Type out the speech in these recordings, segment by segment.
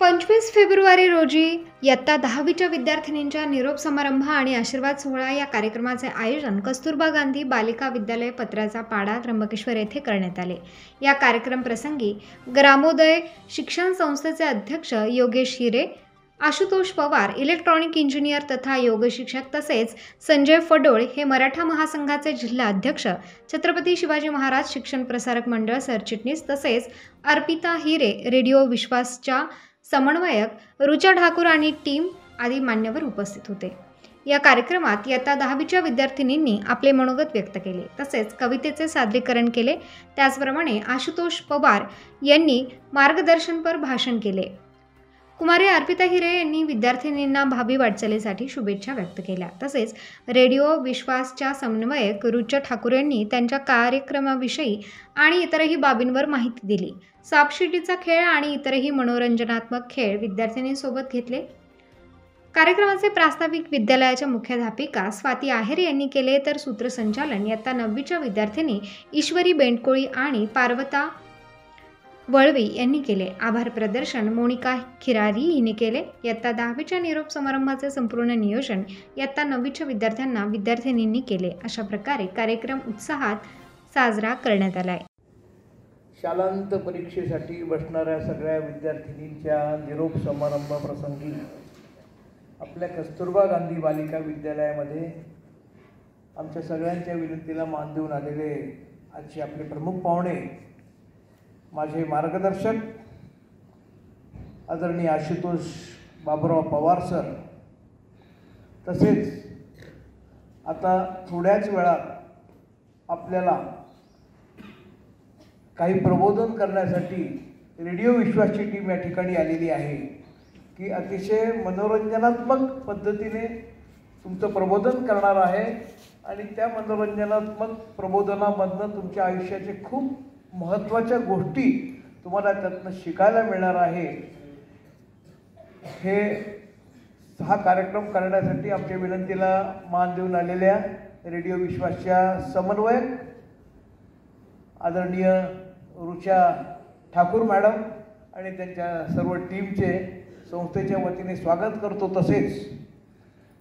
25 February रोजी इयत्ता 10वीच्या विद्यार्थिनींच्या निरोप समारंभ आणि आशीर्वाद सोहळा या कार्यक्रमाचे आयोजन कस्तुरबा गांधी बालिका विद्यालय पत्राचा पाडा त्र्यंबकेश्वर येथे करण्यात आले। या कार्यक्रम प्रसंगी ग्रामोदय शिक्षण संस्थेचे अध्यक्ष योगेश हिरे, आशुतोष पवार इलेक्ट्रॉनिक इंजिनियर तथा योग शिक्षक तसेच संजय फडोळ हे मराठा महासंघाचे जिल्हा अध्यक्ष, छत्रपती शिवाजी महाराज शिक्षण प्रसारक मंडळ सरचिटणीस तसेच अर्पिता हिरे रेडिओ विश्वासच्या समन्वयक रुचा ठाकूर आणि टीम आदी मान्यवर उपस्थित होते। या कार्यक्रमात इयत्ता 10वीच्या विद्यार्थिनींनी आपले मनोगत व्यक्त केले तसेच कवितेचे सादरीकरण केले। त्याचप्रमाणे आशुतोष पवार यांनी मार्गदर्शनपर भाषण केले। कुमारी अर्पिता हिरे यांनी विद्यार्थिनींना भावी वाटचालीसाठी शुभेच्छा व्यक्त केल्या। तसेच रेडिओ विश्वासच्या समन्वयक रुचा ठाकूर यांनी त्यांच्या कार्यक्रमाविषयी आणि इतरही बाबींवर माहिती दिली। सापशिडीचा खेळ आणि इतरही मनोरंजनात्मक खेळ विद्यार्थिनींसोबत घेतले। कार्यक्रमाचे प्रास्ताविक विद्यालयाच्या मुख्याध्यापिका स्वाती आहेर यांनी केले, तर सूत्रसंचालन इयत्ता 9वीच्या विद्यार्थिनी ईश्वरी बेंडकोळी आणि पार्वता वळवी यांनी केले। आभार प्रदर्शन मोनिका खिरारी हिने केले। इयत्ता 10वीच्या निरोप समारंभाचे संपूर्ण नियोजन इयत्ता 9वीच्या विद्यार्थिनींनी केले। अशा प्रकारे कार्यक्रम उत्साहात साजरा करण्यात आला आहे। शालांत परीक्षेसाठी बसणाऱ्या सगळ्या विद्यार्थिनींच्या निरोप समारंभ प्रसंगी आपल्या कस्तुरबा गांधी बालिका विद्यालयामध्ये आमच्या सगळ्यांच्या विनंतीला मान देऊन आलेले आजचे आपले प्रमुख पाहुणे, माझे मार्गदर्शक आदरणीय आशुतोष बाबुराव पवार सर, तसेच आता थोड्याच वेळात आपल्याला काही प्रबोधन करण्यासाठी रेडिओ विश्वासची टीम या ठिकाणी आलेली आहे की अतिशय मनोरंजनात्मक पद्धतीने तुमचं प्रबोधन करणार आहे आणि त्या मनोरंजनात्मक प्रबोधनामधनं तुमच्या आयुष्याचे खूप महत्त्वाच्या गोष्टी तुम्हाला त्यातनं शिकायला मिळणार आहे। हा कार्यक्रम करण्यासाठी आमच्या विनंतीला मान देऊन आलेल्या रेडिओ विश्वासच्या समन्वयक आदरणीय रुचा ठाकूर मॅडम आणि त्यांच्या सर्व टीमचे संस्थेच्या वतीने स्वागत करतो। तसेच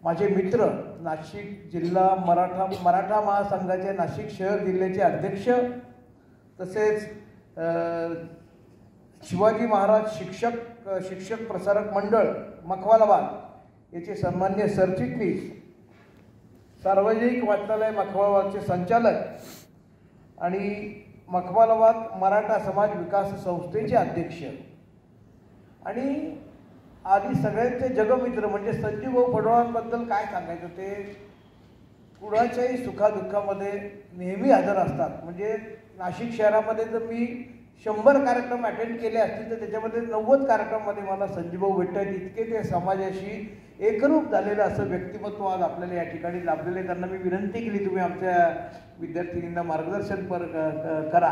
माझे मित्र नाशिक जिल्हा मराठा महासंघाचे नाशिक शहर जिल्ह्याचे अध्यक्ष, तसेच शिवाजी महाराज शिक्षक प्रसारक मंडळ मखवालाबाद याचे सन्माननीय सरचिटणीस, सार्वजनिक वाचनालय मखवालाबादचे संचालक आणि मखवालाबाद मराठा समाज विकास संस्थेचे अध्यक्ष आणि आधी सगळ्यांचे जगमित्र म्हणजे संजीव भाऊ फडोळांबद्दल काय सांगायचं, ते कुणाच्याही सुखादुःखामध्ये नेहमी हजर असतात। म्हणजे नाशिक शहरामध्ये जर मी 100 कार्यक्रम अटेंड केले असतील तर त्याच्यामध्ये 90 कार्यक्रमामध्ये मला संजीवभाऊ भेटतात। इतके ते समाजाशी एकरूप झालेलं असं व्यक्तिमत्व आज आपल्याला या ठिकाणी लाभलेले। त्यांना मी विनंती केली तुम्ही आमच्या विद्यार्थिनींना मार्गदर्शन करा,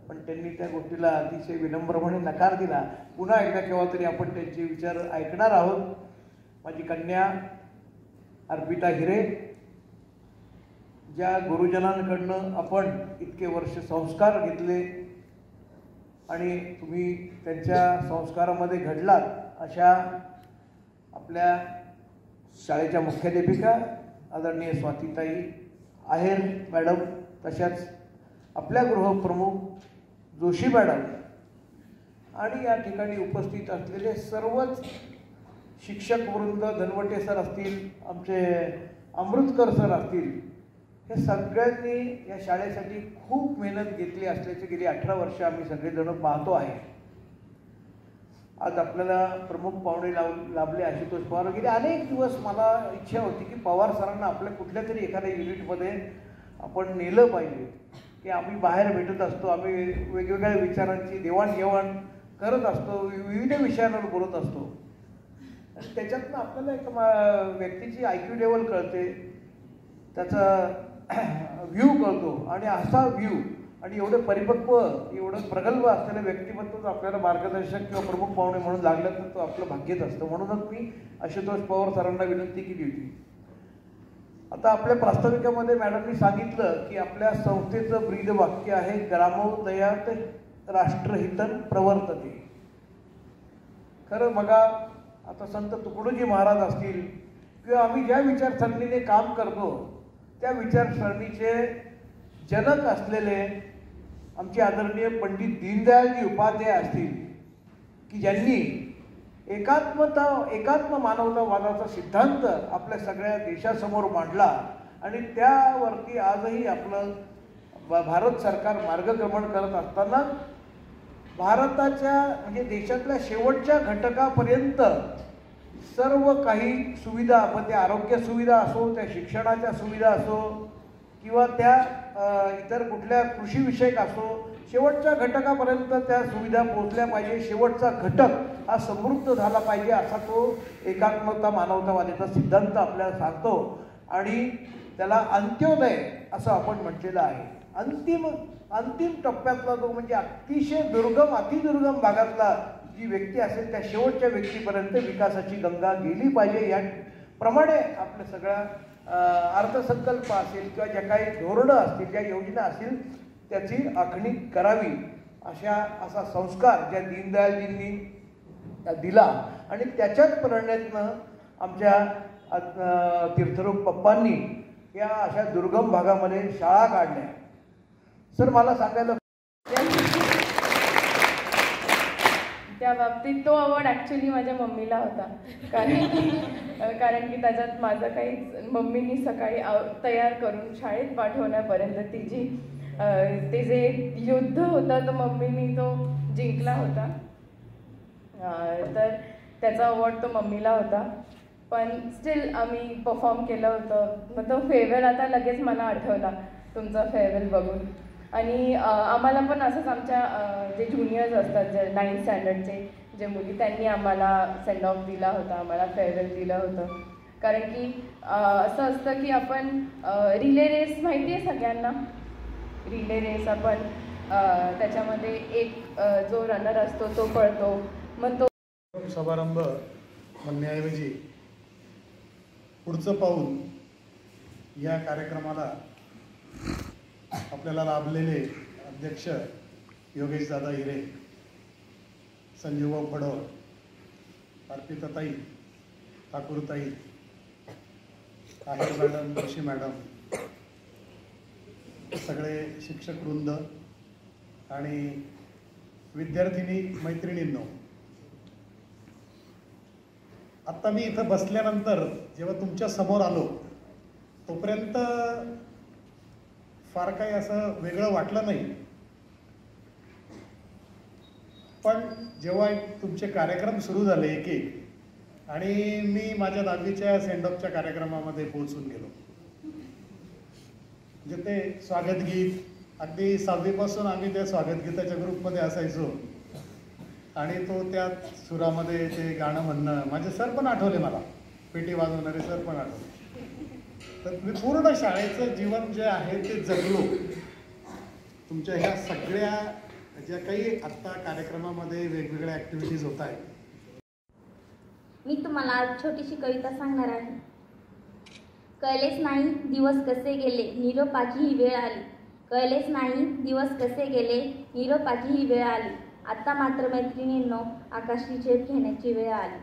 पण त्यांनी त्या गोष्टीला अतिशय विनम्रपणे नकार दिला। पुन्हा एकदा केव्हा तरी आपण त्यांचे विचार ऐकणार आहोत। माझी कन्या अर्पिता हिरे, ज्या गुरुजनांकडनं आपण इतके वर्ष संस्कार घेतले आणि तुम्ही त्यांच्या संस्कारामध्ये घडलात, अशा आपल्या शाळेच्या मुख्याध्यापिका आदरणीय स्वातीताई आहेर मॅडम, तशाच आपल्या गृहप्रमुख जोशी मॅडम आणि या ठिकाणी उपस्थित असलेले सर्वच शिक्षक वृंद, धनवटे सर असतील, आमचे अमृतकर सर असतील, हे सगळ्यांनी या शाळेसाठी खूप मेहनत घेतली असल्याचे गेली 18 वर्ष आम्ही सगळेजण पाहतो आहे। आज आपल्याला प्रमुख पाहुणे लाभले आशुतोष पवार। गेले अनेक दिवस मला इच्छा होती की पवार सरांना आपल्या कुठल्या तरी एखाद्या युनिटमध्ये आपण नेलं पाहिजे, की आम्ही बाहेर भेटत असतो, आम्ही वेगवेगळ्या विचारांची देवाणघेवाण करत असतो, विविध विषयांवर बोलत असतो आणि त्याच्यातनं आपल्याला एक व्यक्तीची IQ लेवल कळते, त्याचा व्ह्यू कळतो आणि असा व्ह्यू आणि एवढं परिपक्व, एवढं प्रगल्भ असलेलं व्यक्तिमत्व आपल्याला मार्गदर्शक किंवा प्रमुख पाहुणे म्हणून लागलं तर तो आपलं भाग्यच असतं। म्हणूनच मी आशुतोष पवार सरांना विनंती केली होती। आता आपल्या प्रास्ताविकामध्ये मॅडमनी सांगितलं की आपल्या संस्थेचं ब्रीद वाक्य आहे ग्रामोदयात राष्ट्रहितं प्रवर्तते। खरं बघा, आता संत तुकडोजी महाराज असतील किंवा आम्ही ज्या विचारसरणीने काम करतो त्या विचारसरणीचे जनक असलेले आमचे आदरणीय पंडित दीनदयालजी उपाध्याय असतील की ज्यांनी एकात्म मानवतावादाचा सिद्धांत आपल्या सगळ्या देशासमोर मांडला आणि त्यावरती आजही आपलं भारत सरकार मार्गक्रमण करत असताना भारताच्या म्हणजे देशातल्या शेवटच्या घटकापर्यंत सर्व काही सुविधा, मग त्या आरोग्य सुविधा असो, त्या शिक्षणाच्या सुविधा असो किंवा त्या इतर कुठल्या कृषीविषयक असो, शेवटच्या घटकापर्यंत त्या सुविधा पोहोचल्या पाहिजे. शेवटचा घटक हा समृद्ध झाला पाहिजे असा तो एकात्मता मानवतावादाचा सिद्धांत आपल्याला सांगतो आणि त्याला अंत्योदय असं आपण म्हटलेलं आहे. अंतिम टप्प्यातला तो म्हणजे अतिशय दुर्गम, अतिदुर्गम भागातला जी व्यक्ती असेल त्या शेवटच्या व्यक्तीपर्यंत विकासाची गंगा गेली पाहिजे. याप्रमाणे आपल्या सगळ्या अर्थसंकल्प असेल किंवा ज्या काही धोरणं असतील, ज्या योजना असतील त्याची आखणी करावी असा संस्कार ज्या दीनदयालजींनी दिला आणि त्याच्याच प्रेरणेतनं आमच्या तीर्थरूप पप्पांनी या अशा दुर्गम भागामध्ये शाळा काढल्या. सर मला सांगायला त्या बाबतीत तो अवॉर्ड ॲक्च्युली माझ्या मम्मीला होता, कारण की त्याच्यात माझं काही मम्मीनी सकाळी तयार करून शाळेत पाठवण्यापर्यंत ते जे युद्ध होतं तो मम्मीनी तो जिंकला होता. तर त्याचा अवॉर्ड तो मम्मीला होता. पण स्टील आम्ही परफॉर्म केलं होतं. मग तो फेअरवेल आता लगेच मला आठवला तुमचा फेअरवेल बघून. आणि आम्हाला पण असंच आमच्या जे ज्युनियर्स असतात, जे 9th स्टँडर्डचे जे मुली, त्यांनी आम्हाला सेंड ऑफ दिला होता, आम्हाला फेअरवेल दिलं होतं. कारण की असं असतं की आपण रिले रेस माहिती आहे सगळ्यांना. रिले रेस आपण त्याच्यामध्ये एक जो रनर असतो तो पळतो. मग तो समारंभ म्हणण्याऐवजी पुढचं पाऊल या कार्यक्रमाला आपल्याला लाभलेले अध्यक्ष योगेशदादा हिरे, संजीवभाऊ फडवळ, अर्पिताताई, ठाकूरताई, आहेर मॅडम, जोशी मॅडम, सगळे शिक्षकवृंद आणि विद्यार्थिनी मैत्रिणींनो, आत्ता मी इथं बसल्यानंतर जेव्हा तुमच्या समोर आलो तोपर्यंत फार काही असं वेगळं वाटलं नाही. पण जेव्हा तुमचे कार्यक्रम सुरू झाले एक एक आणि मी माझ्या 10वीच्या सेंड ऑफच्या कार्यक्रमामध्ये पोहोचून गेलो. म्हणजे ते स्वागत गीत, अगदी 6वीपासून आम्ही त्या स्वागत गीताच्या ग्रुपमध्ये असायचो आणि तो त्या सुरामध्ये ते गाणं म्हणणं, माझे सर पण आठवले मला, पेटी वाजवणारे सर पण आठवले. तर मी पूर्ण शाळेचं जीवन जे आहे ते जगलो. तुमच्या ह्या सगळ्या ज्या काही आत्ता कार्यक्रमामध्ये वेगवेगळ्या ॲक्टिव्हिटीज होत आहेत. मी तुम्हाला आज छोटीशी कविता सांगणार आहे. कळलेच नाही दिवस कसे गेले, निरोपाची ही वेळ आली. कळलेच नाही दिवस कसे गेले, निरोपाची ही वेळ आली. आता मात्र मैत्रिणींनो, आकाशी झेप घेण्याची वेळ आली.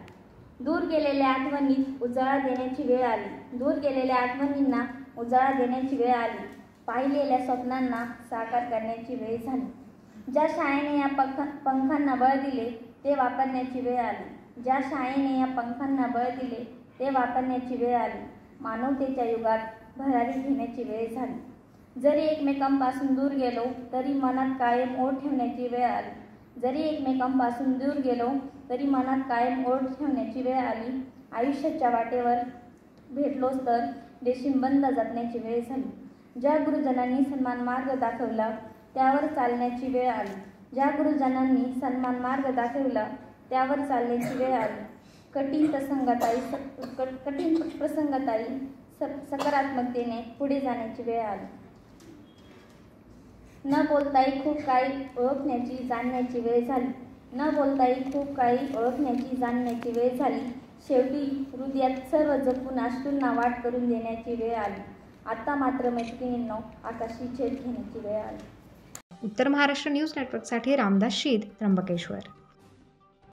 दूर गेलेल्या आठवणीत उजाळा देण्याची वेळ आली. दूर गेलेल्या आठवणींना उजाळा देण्याची वेळ आली. पाहिलेल्या स्वप्नांना साकार करण्याची वेळ झाली. ज्या शाळेने या पंखांना बळ दिले ते वापरण्याची वेळ आली. ज्या शाळेने या पंखांना बळ दिले ते वापरण्याची वेळ आली. मानवतेच्या युगात भरारी घेण्याची वेळ झाली. जरी एकमेकांपासून दूर गेलो तरी मनात कायम ओढ ठेवण्याची वेळ आली. जरी एकमेकांपासून दूर गेलो तरी मनात कायम ओढ ठेवण्याची वेळ आली. आयुष्याच्या वाटेवर भेटलोच तर देशिंबंद जपण्याची वेळ झाली. ज्या गुरुजनांनी सन्मान मार्ग दाखवला त्यावर चालण्याची वेळ आली. ज्या गुरुजनांनी सन्मान मार्ग दाखवला त्यावर चालण्याची वेळ आली. कठीण प्रसंगातही सकारात्मकतेने पुढे जाण्याची वेळ आली. न बोलताही खूप काही ओळखण्याची जाणण्याची वेळ झाली. न बोलताही खूप काही ओळखण्याची जाणण्याची वेळ झाली. शेवटी हृदयात सर्व जपून अश्रूंना वाट करून देण्याची वेळ आली. आता मात्र मैत्रिणींनो, आकाशी झेप घेण्याची वेळ आली. उत्तर महाराष्ट्र न्यूज नेटवर्कसाठी रामदास शीद, त्र्यंबकेश्वर.